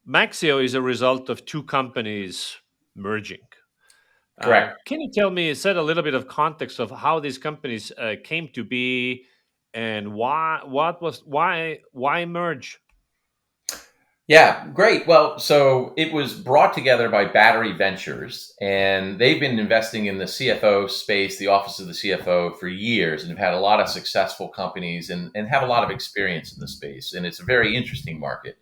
Maxio is a result of two companies merging. Correct. Can you tell me, set a little bit of context of how these companies came to be, and why merge? Yeah, great. Well, so it was brought together by Battery Ventures, and they've been investing in the CFO space, the office of the CFO, for years, and have had a lot of successful companies and have a lot of experience in the space. And it's a very interesting market.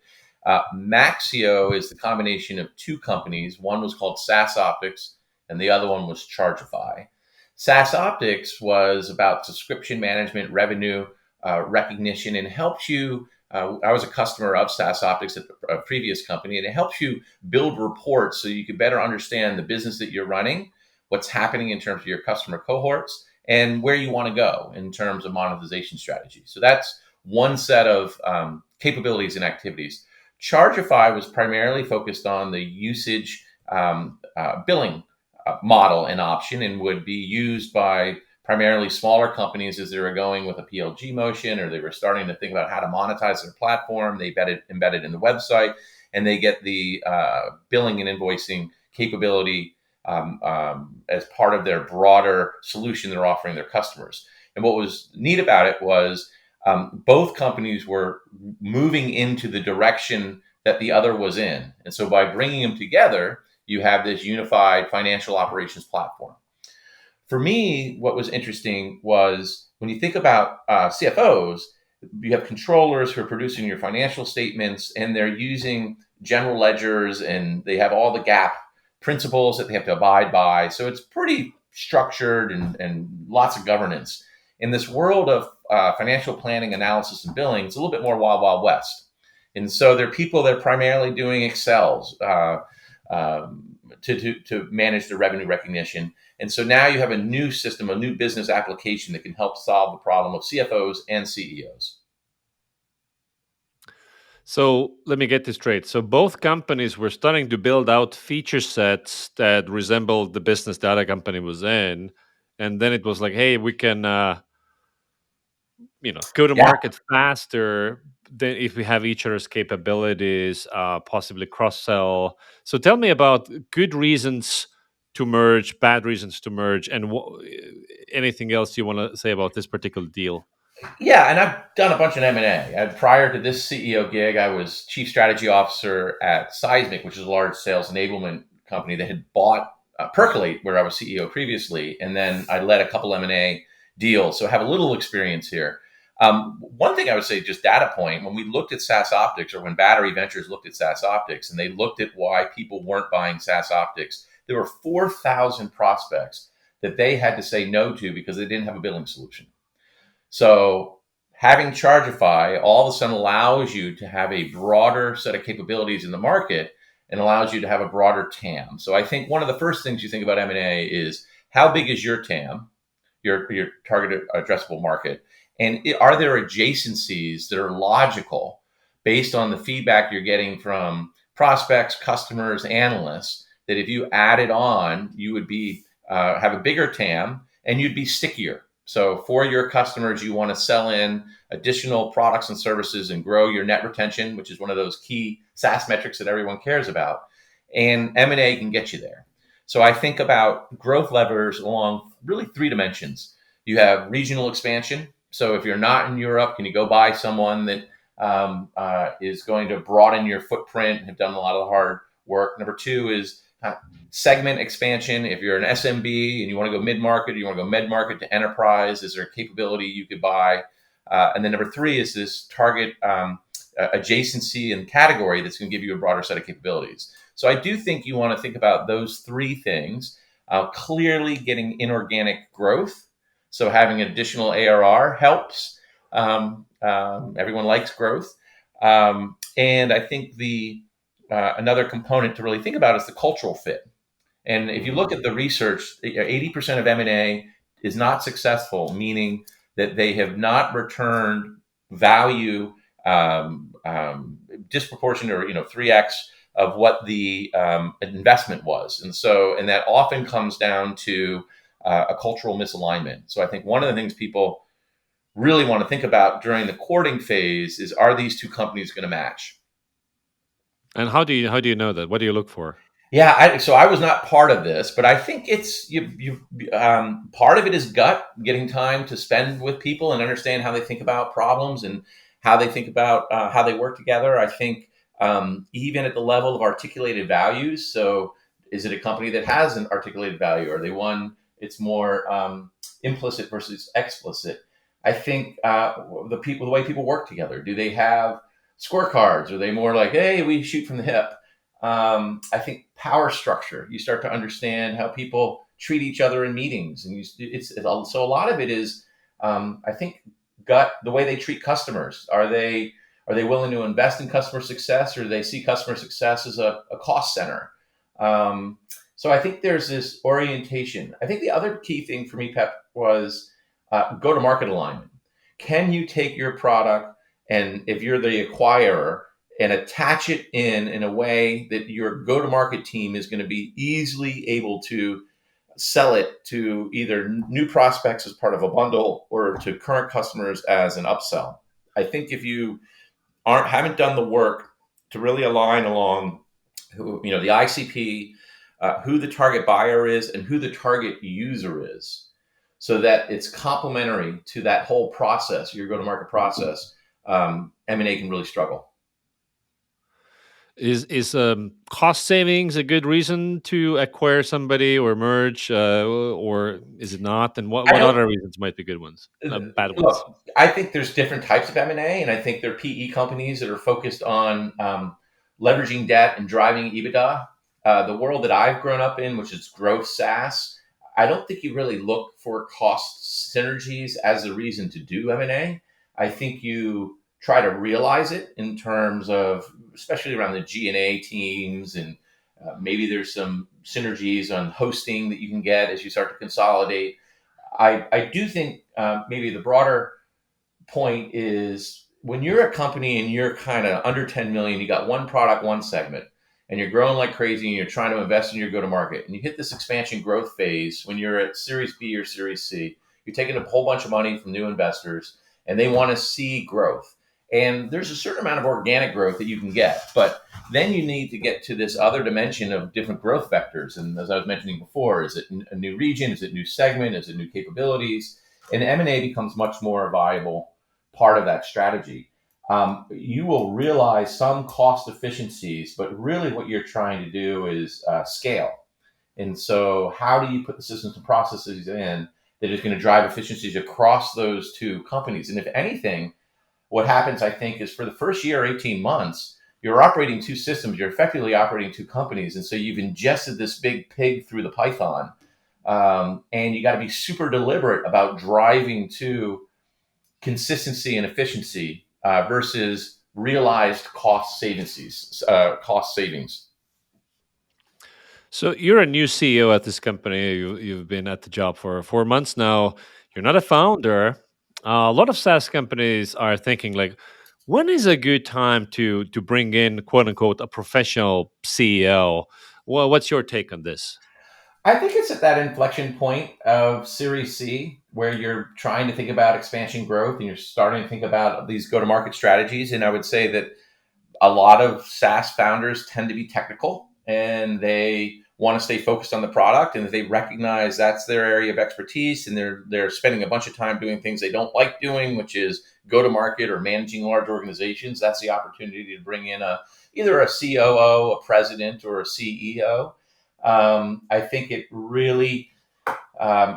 Maxio is the combination of two companies. One was called SAS Optics, and the other one was Chargeify. SAS Optics was about subscription management, revenue recognition, and helps you. I was a customer of SAS Optics at a previous company, and it helps you build reports so you can better understand the business that you're running, what's happening in terms of your customer cohorts, and where you want to go in terms of monetization strategy. So that's one set of capabilities and activities. Chargeify was primarily focused on the usage billing model and option, and would be used by primarily smaller companies as they were going with a PLG motion, or they were starting to think about how to monetize their platform. They embedded in the website, and they get the billing and invoicing capability as part of their broader solution they're offering their customers. And what was neat about it was both companies were moving into the direction that the other was in. And so by bringing them together, you have this unified financial operations platform. For me, what was interesting was when you think about CFOs, you have controllers who are producing your financial statements, and they're using general ledgers, and they have all the GAAP principles that they have to abide by. So it's pretty structured and lots of governance. In this world of financial planning, analysis, and billing, it's a little bit more wild, wild west. And so there are people that are primarily doing Excels to manage the revenue recognition. And so now you have a new system, a new business application that can help solve the problem of CFOs and CEOs. So let me get this straight. So both companies were starting to build out feature sets that resembled the business the other company was in, and then it was like, hey, we can go to Yeah. market faster than if we have each other's capabilities, possibly cross sell. So tell me about good reasons to merge, bad reasons to merge, and anything else you want to say about this particular deal. Yeah, and I've done a bunch of M&A. Prior to this CEO gig, I was chief strategy officer at Seismic, which is a large sales enablement company that had bought Percolate, where I was CEO previously, and then I led a couple M&A deals, so I have a little experience here. One thing I would say, just data point, when we looked at SAS Optics, or when Battery Ventures looked at SAS Optics, and they looked at why people weren't buying SAS Optics, there were 4,000 prospects that they had to say no to because they didn't have a billing solution. So having Chargeify all of a sudden allows you to have a broader set of capabilities in the market and allows you to have a broader TAM. So I think one of the first things you think about M&A is how big is your TAM, your targeted addressable market, and are there adjacencies that are logical based on the feedback you're getting from prospects, customers, analysts, that if you added on, you would be have a bigger TAM and you'd be stickier. So for your customers, you want to sell in additional products and services and grow your net retention, which is one of those key SaaS metrics that everyone cares about. And M&A can get you there. So I think about growth levers along really three dimensions. You have regional expansion. So if you're not in Europe, can you go buy someone that is going to broaden your footprint and have done a lot of the hard work? Number two is segment expansion. If you're an SMB and you want to go mid-market, or you want to go mid-market to enterprise, is there a capability you could buy? And then number three is this target adjacency and category that's going to give you a broader set of capabilities. So I do think you want to think about those three things. Clearly getting inorganic growth. So having additional ARR helps. Everyone likes growth. And I think another component to really think about is the cultural fit. And if you look at the research, 80% of M&A is not successful, meaning that they have not returned value disproportionate, or 3x of what the investment was. And that often comes down to a cultural misalignment. So I think one of the things people really want to think about during the courting phase is, are these two companies going to match? And how do you know that? What do you look for? Yeah, so I was not part of this, but I think it's part of it is gut, getting time to spend with people and understand how they think about problems and how they think about how they work together. I think even at the level of articulated values. So, is it a company that has an articulated value? Are they one? It's more implicit versus explicit. I think the way people work together. Do they have scorecards? Are they more like, hey, we shoot from the hip? I think power structure. You start to understand how people treat each other in meetings, and so a lot of it is, I think, gut. The way they treat customers. Are they willing to invest in customer success, or do they see customer success as a cost center? Um, so I think there's this orientation. I think the other key thing for me, Pep, was go to market alignment. Can you take your product, and if you're the acquirer, and attach it in a way that your go to market team is going to be easily able to sell it to either new prospects as part of a bundle or to current customers as an upsell. I think if you haven't done the work to really align along the ICP, who the target buyer is and who the target user is, so that it's complementary to that whole process, your go to market process, M&A can really struggle. Is cost savings a good reason to acquire somebody or merge, or is it not? And what I what don't other reasons might be good ones, bad ones? look. I think there's different types of M&A, and I think there are PE companies that are focused on leveraging debt and driving EBITDA. The world that I've grown up in, which is growth SaaS, I don't think you really look for cost synergies as a reason to do M&A. I think you try to realize it in terms of, especially around the G&A teams, and maybe there's some synergies on hosting that you can get as you start to consolidate. I do think maybe the broader point is, when you're a company and you're kind of under 10 million, you got one product, one segment, and you're growing like crazy and you're trying to invest in your go to market, and you hit this expansion growth phase when you're at Series B or Series C, you're taking a whole bunch of money from new investors and they want to see growth. And there's a certain amount of organic growth that you can get, but then you need to get to this other dimension of different growth vectors. And as I was mentioning before, is it a new region? Is it new segment? Is it new capabilities? And M&A becomes much more viable part of that strategy. You will realize some cost efficiencies, but really what you're trying to do is scale. And so, how do you put the systems and processes in that is going to drive efficiencies across those two companies? And if anything, what happens, I think, is for the first year, 18 months, you're operating two systems, you're effectively operating two companies. And so, you've ingested this big pig through the python. And you got to be super deliberate about driving to consistency and efficiency versus realized cost savings. So you're a new CEO at this company. You've been at the job for 4 months now. You're not a founder. A lot of SaaS companies are thinking like, when is a good time to bring in quote unquote a professional CEO? Well, what's your take on this? I think it's at that inflection point of Series C where you're trying to think about expansion growth and you're starting to think about these go to market strategies. And I would say that a lot of SaaS founders tend to be technical and they want to stay focused on the product, and they recognize that's their area of expertise, and they're spending a bunch of time doing things they don't like doing, which is go to market or managing large organizations. That's the opportunity to bring in either a COO, a president, or a CEO. I think it really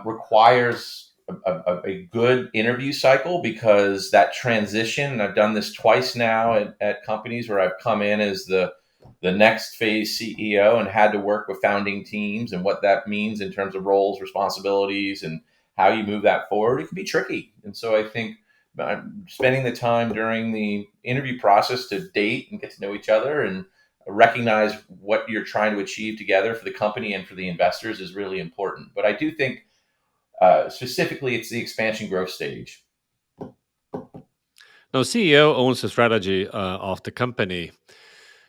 requires a good interview cycle, because that transition, and I've done this twice now at companies where I've come in as the next phase CEO and had to work with founding teams, and what that means in terms of roles, responsibilities, and how you move that forward. It can be tricky. And so I think spending the time during the interview process to date and get to know each other and recognize what you're trying to achieve together for the company and for the investors is really important. But I do think specifically it's the expansion growth stage. Now, CEO owns the strategy of the company.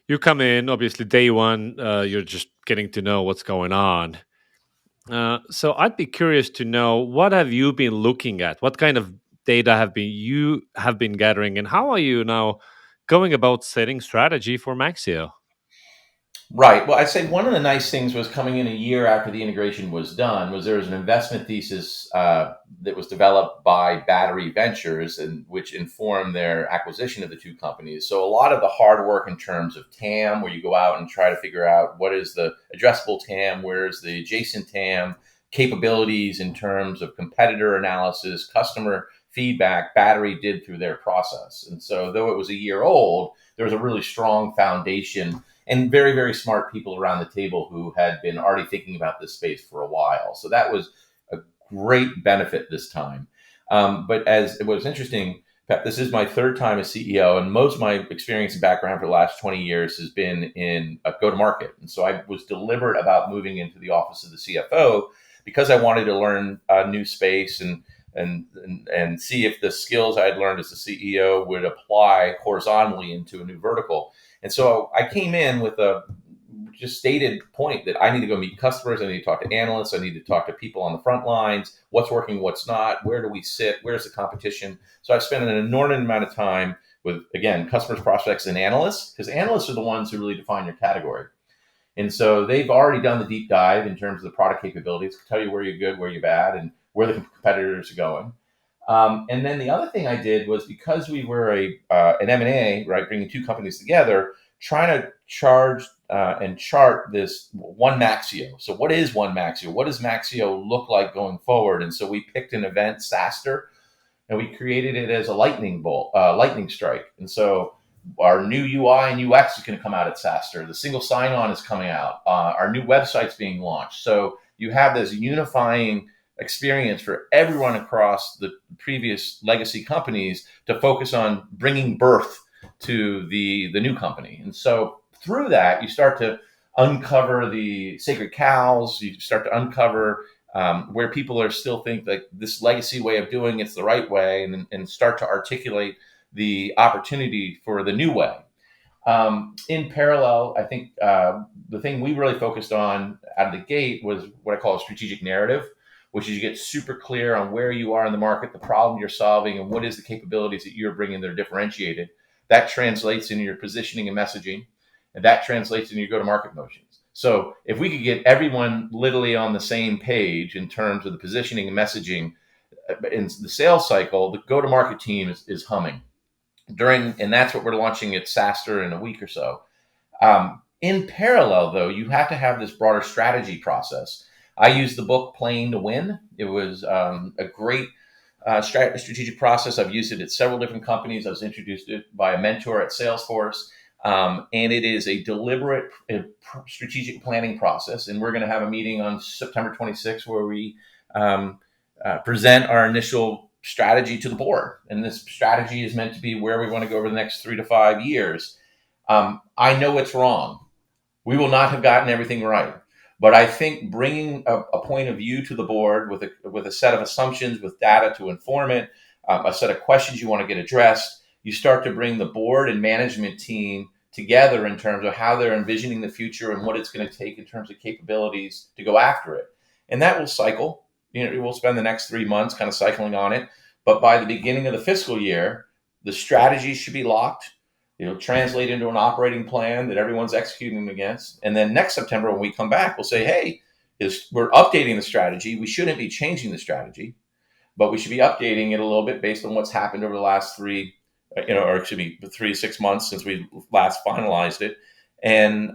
You come in, obviously, day one, you're just getting to know what's going on. So I'd be curious to know, what have you been looking at? What kind of data have been gathering, and how are you now going about setting strategy for Maxio? Right. Well, I'd say one of the nice things was coming in a year after the integration was done was there was an investment thesis that was developed by Battery Ventures and which informed their acquisition of the two companies. So a lot of the hard work in terms of TAM, where you go out and try to figure out what is the addressable TAM, where's the adjacent TAM, capabilities in terms of competitor analysis, customer feedback, Battery did through their process. And so though it was a year old, there was a really strong foundation and very, very smart people around the table who had been already thinking about this space for a while. So that was a great benefit this time. But as it was interesting, Pep, this is my third time as CEO, and most of my experience and background for the last 20 years has been in go to market. And so I was deliberate about moving into the office of the CFO because I wanted to learn a new space and see if the skills I had learned as a CEO would apply horizontally into a new vertical. And so I came in with a just stated point that I need to go meet customers. I need to talk to analysts. I need to talk to people on the front lines. What's working, what's not, where do we sit, where's the competition? So I've spent an inordinate amount of time with, again, customers, prospects, and analysts, because analysts are the ones who really define your category. And so they've already done the deep dive in terms of the product capabilities, tell you where you're good, where you're bad, and where the competitors are going. And then the other thing I did was because we were an M&A, right, bringing two companies together, trying to charge and chart this one Maxio. So what is one Maxio? What does Maxio look like going forward? And so we picked an event, SaaStr, and we created it as a lightning bolt, lightning strike. And so our new UI and UX is going to come out at SaaStr. The single sign-on is coming out. Our new website's being launched. So you have this unifying experience for everyone across the previous legacy companies to focus on bringing birth to the new company. And so through that, you start to uncover the sacred cows. You start to uncover where people are still think that this legacy way of doing it's the right way, and start to articulate the opportunity for the new way. In parallel, I think the thing we really focused on out of the gate was what I call a strategic narrative, which is you get super clear on where you are in the market, the problem you're solving, and what is the capabilities that you're bringing that are differentiated. That translates into your positioning and messaging, and that translates into your go-to-market motions. So if we could get everyone literally on the same page in terms of the positioning and messaging in the sales cycle, the go-to-market team is humming. And that's what we're launching at SaaStr in a week or so. In parallel, though, you have to have this broader strategy process. I used the book Playing to Win. It was a great strategic process. I've used it at several different companies. I was introduced to it by a mentor at Salesforce. And it is a deliberate strategic planning process. And we're going to have a meeting on September 26th where we present our initial strategy to the board. And this strategy is meant to be where we want to go over the next 3 to 5 years. I know it's wrong. We will not have gotten everything right. But I think bringing a point of view to the board with a set of assumptions, with data to inform it, a set of questions you want to get addressed, you start to bring the board and management team together in terms of how they're envisioning the future and what it's going to take in terms of capabilities to go after it. And that will cycle. We'll spend the next 3 months kind of cycling on it. But by the beginning of the fiscal year, the strategy should be locked. It'll translate into an operating plan that everyone's executing against. And then next September, when we come back, we'll say, hey, we're updating the strategy. We shouldn't be changing the strategy, but we should be updating it a little bit based on what's happened over the last 3 to 6 months since we last finalized it. And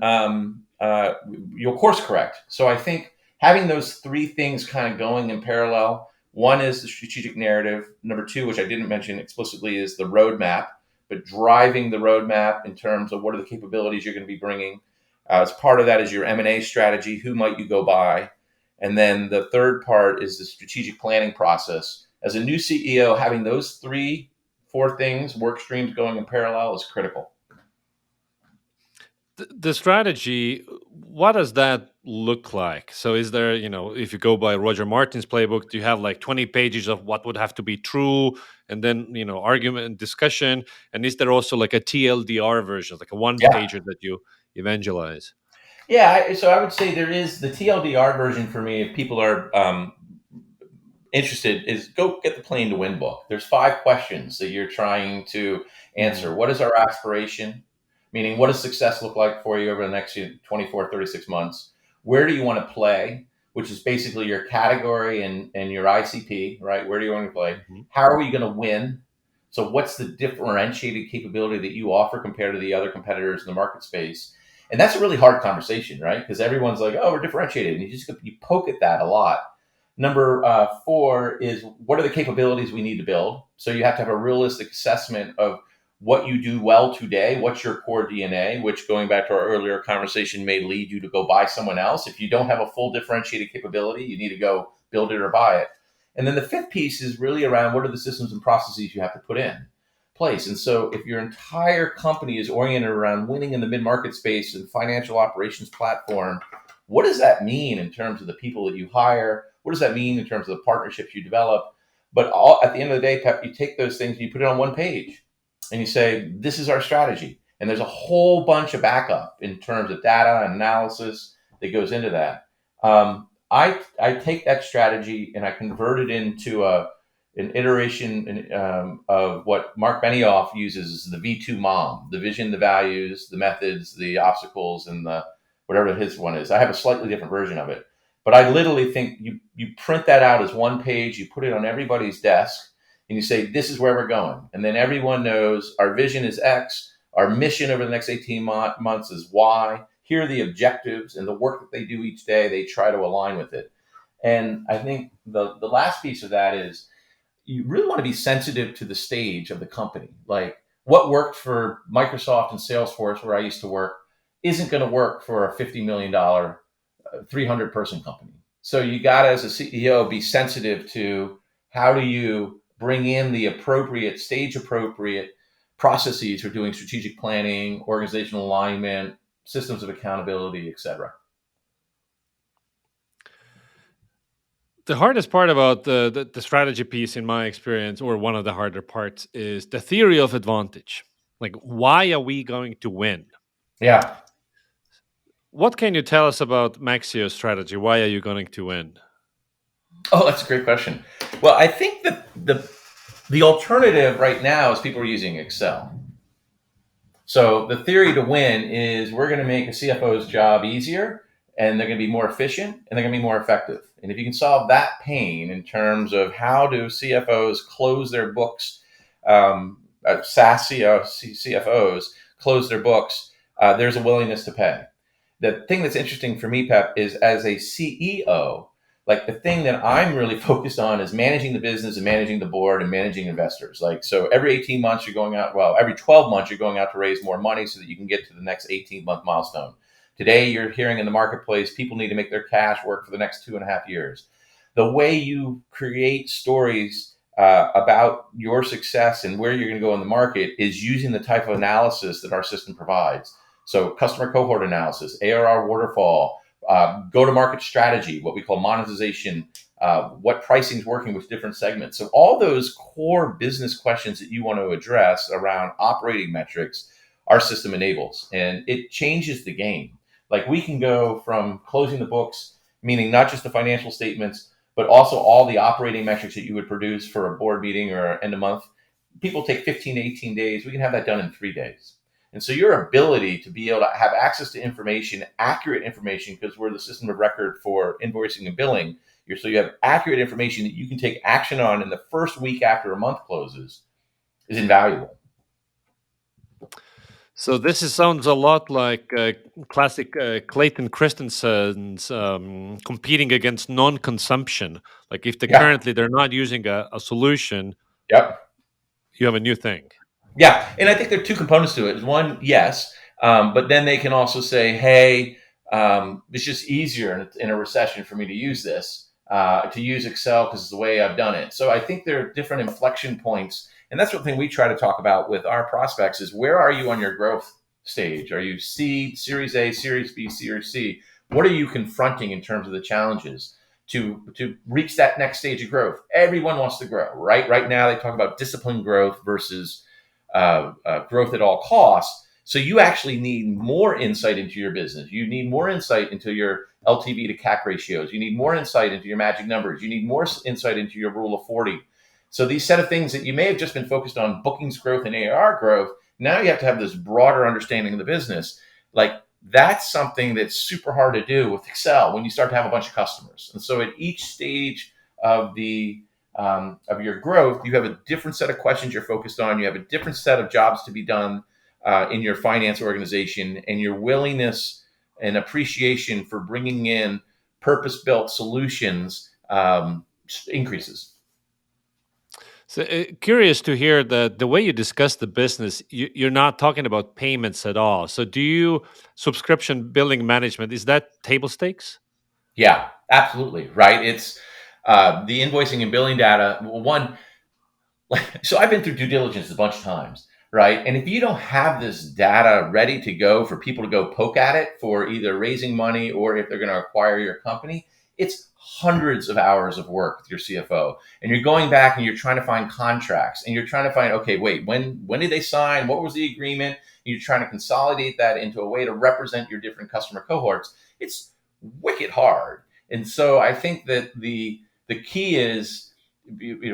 you'll course correct. So I think having those 3 things kind of going in parallel, one is the strategic narrative. Number 2, which I didn't mention explicitly, is the roadmap, but driving the roadmap in terms of what are the capabilities you're going to be bringing. As part of that is your M&A strategy. Who might you go buy? And then the third part is the strategic planning process. As a new CEO, having those 4 things, work streams going in parallel is critical. The strategy, what does that look like? So is there, if you go by Roger Martin's playbook, do you have like 20 pages of what would have to be true, and then argument and discussion? And is there also like a TLDR version, like a one Yeah. pager that you evangelize? Yeah. So I would say there is the TLDR version for me. If people are interested, is go get the Playing to Win book. There's 5 questions that you're trying to answer. Mm. What is our aspiration? meaning what does success look like for you over the next 24, 36 months? Where do you want to play, which is basically your category and your ICP, right? Where do you want to play? Mhm. How are you going to win? So what's the differentiated capability that you offer compared to the other competitors in the market space? And that's a really hard conversation, right? Because everyone's like, "Oh, we're differentiated," and you poke at that a lot. Number four is what are the capabilities we need to build? So you have to have a realistic assessment of what you do well today, what's your core DNA, which going back to our earlier conversation may lead you to go buy someone else. If you don't have a full differentiated capability, you need to go build it or buy it. And then the fifth piece is really around what are the systems and processes you have to put in place. And so if your entire company is oriented around winning in the mid-market space and financial operations platform, what does that mean in terms of the people that you hire? What does that mean in terms of the partnerships you develop? But at the end of the day, Pep, you take those things and you put it on one page and you say, this is our strategy. And there's a whole bunch of backup in terms of data and analysis that goes into that. I take that strategy and I convert it into an iteration of what Mark Benioff uses as the V2 mom, the vision, the values, the methods, the obstacles, and the whatever his one is. I have a slightly different version of it. But I literally think you print that out as one page, you put it on everybody's desk, and you say, this is where we're going. And then everyone knows our vision is X, our mission over the next 18 months is Y. Here are the objectives and the work that they do each day, they try to align with it. And I think the last piece of that is you really want to be sensitive to the stage of the company. Like what worked for Microsoft and Salesforce, where I used to work, isn't going to work for a $50 million, 300 person company. So you got to, as a CEO, be sensitive to how do you bring in the appropriate, stage appropriate processes for doing strategic planning, organizational alignment, systems of accountability, et cetera. The hardest part about the strategy piece, in my experience, or one of the harder parts, is the theory of advantage. Like, why are we going to win? Yeah. What can you tell us about Maxio's strategy? Why are you going to win? Oh, that's a great question. Well, I think that the alternative right now is people are using Excel. So the theory to win is we're going to make a CFO's job easier and they're going to be more efficient and they're going to be more effective. And if you can solve that pain in terms of how do CFOs close their books, SaaS CFOs close their books, there's a willingness to pay. The thing that's interesting for me, Pep, is as a CEO, like the thing that I'm really focused on is managing the business and managing the board and managing investors. Like, so every 18 months you're going out, well, every 12 months you're going out to raise more money so that you can get to the next 18-month milestone. Today you're hearing in the marketplace, people need to make their cash work for the next 2.5 years. The way you create stories about your success and where you're going to go in the market is using the type of analysis that our system provides. So customer cohort analysis, ARR waterfall, go-to-market strategy, what we call monetization, what pricing is working with different segments. So all those core business questions that you want to address around operating metrics, our system enables, and it changes the game. Like we can go from closing the books, meaning not just the financial statements, but also all the operating metrics that you would produce for a board meeting or end of month. People take 15 to 18 days. We can have that done in 3 days. And so your ability to be able to have access to information, accurate information, because we're the system of record for invoicing and billing, so you have accurate information that you can take action on in the first week after a month closes is invaluable. So sounds a lot like classic Clayton Christensen's competing against non-consumption. Like if Yeah. they're not using a solution, Yep. you have a new thing. Yeah, and I think there are two components to it. One, yes, but then they can also say, "Hey, it's just easier in a recession for me to use this, to use Excel because it's the way I've done it." So I think there are different inflection points, and that's one thing we try to talk about with our prospects: is where are you on your growth stage? Are you C, Series A, Series B, Series C? What are you confronting in terms of the challenges to reach that next stage of growth? Everyone wants to grow, right? Right now, they talk about disciplined growth versus growth at all costs. So you actually need more insight into your business. You need more insight into your LTV to CAC ratios. You need more insight into your magic numbers. You need more insight into your rule of 40. So these set of things that you may have just been focused on bookings growth and ARR growth, Now you have to have this broader understanding of the business. Like that's something that's super hard to do with Excel when you start to have a bunch of customers. And so at each stage of the of your growth, you have a different set of questions you're focused on. You have a different set of jobs to be done in your finance organization, and your willingness and appreciation for bringing in purpose-built solutions increases. So curious to hear that the way you discuss the business, you're not talking about payments at all. So do you subscription billing management? Is that table stakes? Yeah, absolutely. Right. It's the invoicing and billing data. Well, one, so I've been through due diligence a bunch of times, right? And if you don't have this data ready to go for people to go poke at it for either raising money or if they're going to acquire your company, it's hundreds of hours of work with your CFO. And you're going back and you're trying to find contracts and you're trying to find, okay, wait, when did they sign? What was the agreement? And you're trying to consolidate that into a way to represent your different customer cohorts. It's wicked hard. And so I think that the key is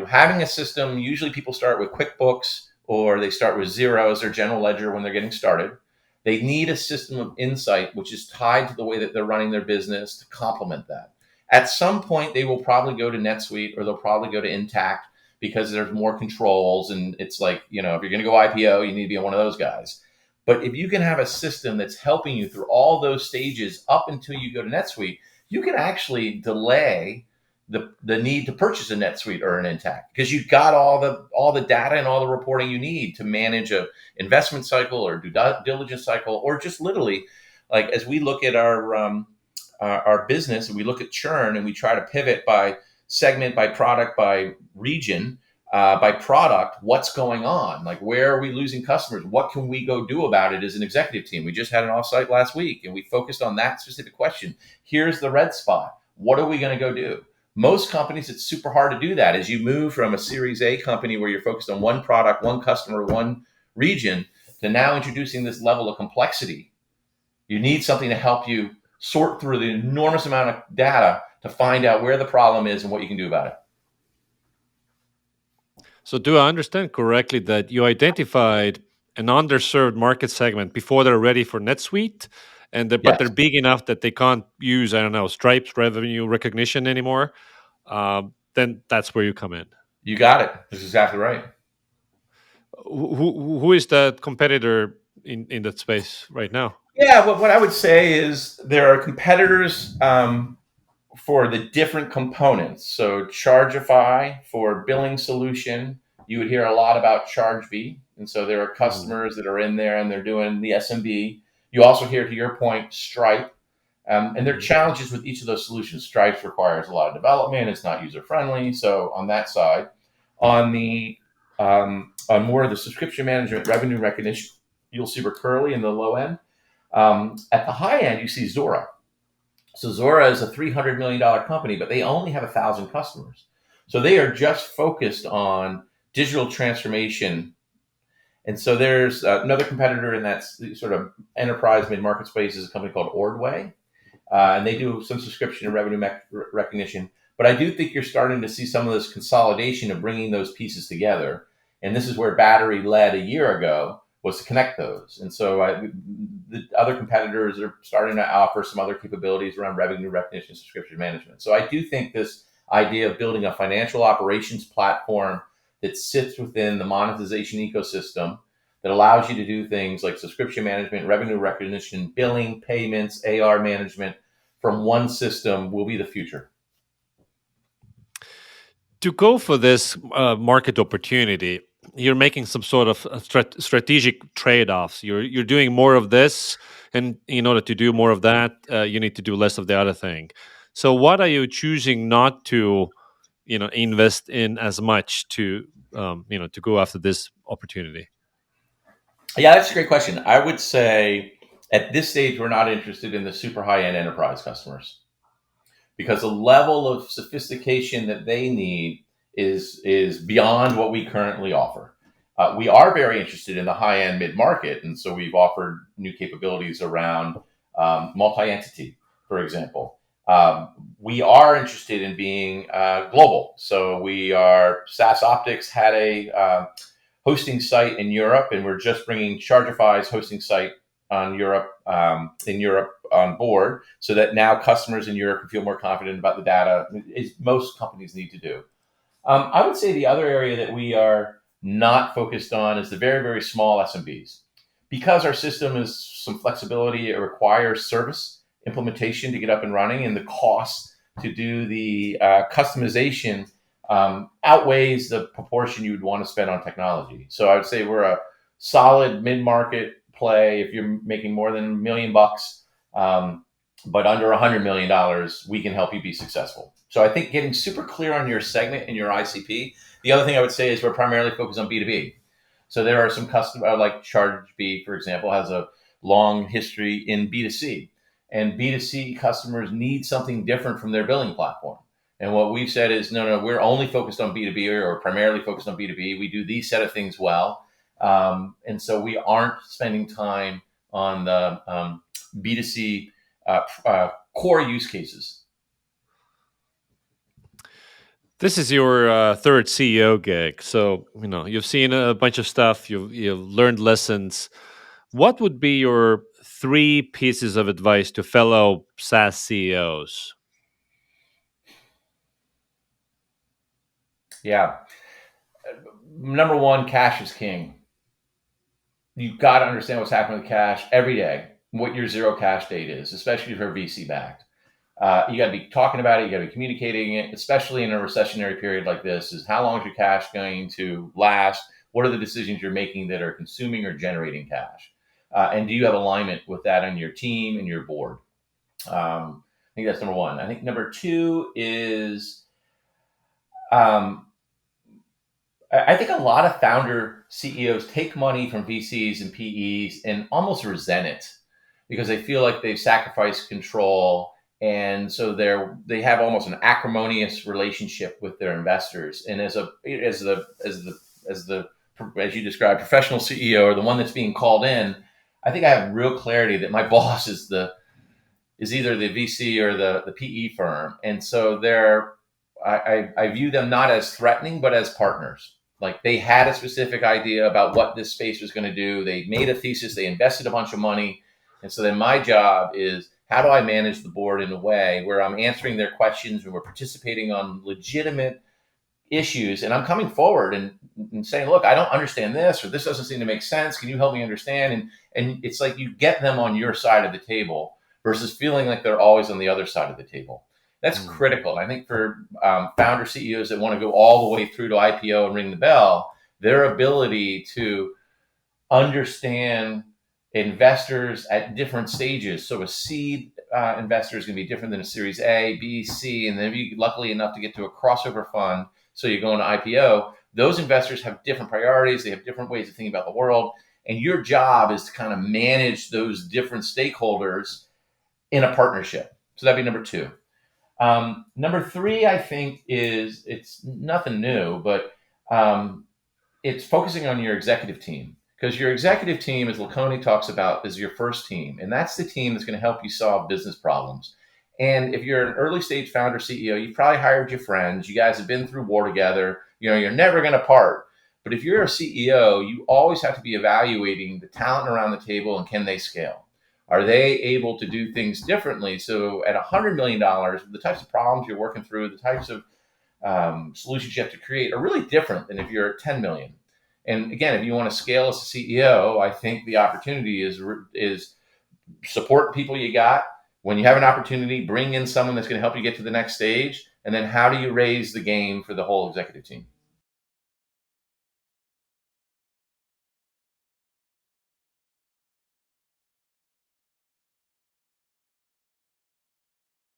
having a system. Usually people start with QuickBooks or they start with Xero as their general ledger when they're getting started. They need a system of insight which is tied to the way that they're running their business to complement that. At some point they will probably go to NetSuite or they'll probably go to Intact because there's more controls, and it's like, if you're going to go IPO, you need to be one of those guys. But if you can have a system that's helping you through all those stages up until you go to NetSuite, you can actually delay the need to purchase a NetSuite or an Intact because you've got all the data and all the reporting you need to manage a investment cycle or due diligence cycle, or just literally, like as we look at our business and we look at churn and we try to pivot by segment, by product, by region, by product, what's going on? Like, where are we losing customers? What can we go do about it as an executive team? We just had an offsite last week and we focused on that specific question. Here's the red spot. What are we going to go do? Most companies, it's super hard to do that. As you move from a Series A company where you're focused on one product, one customer, one region, to now introducing this level of complexity, you need something to help you sort through the enormous amount of data to find out where the problem is and what you can do about it. So do I understand correctly that you identified an underserved market segment before they're ready for NetSuite, but they're Yes, big enough that they can't use, I don't know, Stripe's revenue recognition anymore? Then that's where you come in. you got it. That's exactly right. Who is that competitor in that space right now? Yeah, what I would say is there are competitors for the different components. So Chargeify for billing solution, you would hear a lot about ChargeV. And so there are Mhm. customers that are in there and they're doing the SMB. You also hear, to your point, Stripe. And there are Mhm. challenges with each of those solutions. Stripe requires a lot of development. It's not user friendly. So on that side, on the on more of the subscription management, revenue recognition, you'll see Recurly in the low end. At the high end, you see Zora. So Zora is a $300 million company, but they only have 1,000 customers. So they are just focused on digital transformation. And so there's another competitor in that sort of enterprise mid-market space is a company called Ordway. And they do some subscription and revenue recognition. But I do think you're starting to see some of this consolidation of bringing those pieces together. And this is where Battery led a year ago, was to connect those. And so the other competitors are starting to offer some other capabilities around revenue recognition, subscription management. So I do think this idea of building a financial operations platform that sits within the monetization ecosystem that allows you to do things like subscription management, revenue recognition, billing, payments, AR management from one system will be the future. To go for this market opportunity, you're making some sort of strategic trade-offs. You're doing more of this, and in order to do more of that, you need to do less of the other thing. So, what are you choosing not to, invest in as much to go after this opportunity? Yeah, that's a great question. I would say at this stage, we're not interested in the super high end enterprise customers because the level of sophistication that they need is beyond what we currently offer. We are very interested in the high end mid market, and so we've offered new capabilities around multi entity, for example. We are interested in being global, so we are. SAS Optics had a hosting site in Europe, and we're just bringing Chargify's hosting site on Europe in Europe on board, so that now customers in Europe can feel more confident about the data, as most companies need to do. I would say the other area that we are not focused on is the very, very small SMBs. Because our system is some flexibility, it requires service implementation to get up and running, and the cost to do the customization outweighs the proportion you would want to spend on technology. So I would say we're a solid mid-market play. If you're making more than $1 million, but under $100 million, we can help you be successful. So I think getting super clear on your segment and your ICP. The other thing I would say is we're primarily focused on B2B. So there are some customers like ChargeB, for example, has a long history in B2C. And B2C customers need something different from their billing platform. And what we've said is, no, we're only focused on B2B or primarily focused on B2B. We do these set of things well. And so we aren't spending time on the B2C core use cases. This is your third CEO gig, so you've seen a bunch of stuff. You've learned lessons. What would be your 3 pieces of advice to fellow SaaS CEOs? Yeah. Number one, cash is king. You've got to understand what's happening with cash every day, what your zero cash date is, especially if you're VC backed. You got to be talking about it. You got to be communicating it, especially in a recessionary period like this. Is how long is your cash going to last? What are the decisions you're making that are consuming or generating cash? And do you have alignment with that on your team and your board? I think that's number one. I think number two is I think a lot of founder CEOs take money from VCs and PEs and almost resent it because they feel like they've sacrificed control, and so they have almost an acrimonious relationship with their investors. And as you described, professional CEO or the one that's being called in, I think I have real clarity that my boss is either the VC or the PE firm, and so I view them not as threatening but as partners. Like they had a specific idea about what this space was going to do. They made a thesis. They invested a bunch of money. And so then my job is, how do I manage the board in a way where I'm answering their questions and we're participating on legitimate issues? And I'm coming forward and saying, look, I don't understand this, or this doesn't seem to make sense. Can you help me understand? And it's like you get them on your side of the table versus feeling like they're always on the other side of the table. That's critical. I think for founder CEOs that want to go all the way through to IPO and ring the bell, their ability to understand investors at different stages. So a seed investor is going to be different than a Series A, B, C, and then if you're luckily enough to get to a crossover fund, so you're going to IPO, those investors have different priorities. They have different ways of thinking about the world. And your job is to kind of manage those different stakeholders in a partnership. So that'd be number two. Number three, I think it's nothing new, but it's focusing on your executive team, because your executive team, as Laconi talks about, is your first team. And that's the team that's going to help you solve business problems. And if you're an early stage founder CEO, you've probably hired your friends. You guys have been through war together. You're never going to part. But if you're a CEO, you always have to be evaluating the talent around the table and can they scale? Are they able to do things differently? So at $100 million, the types of problems you're working through, the types of solutions you have to create are really different than if you're at 10 million. And again, if you want to scale as a CEO, I think the opportunity is support the people you got. When you have an opportunity, bring in someone that's going to help you get to the next stage. And then how do you raise the game for the whole executive team?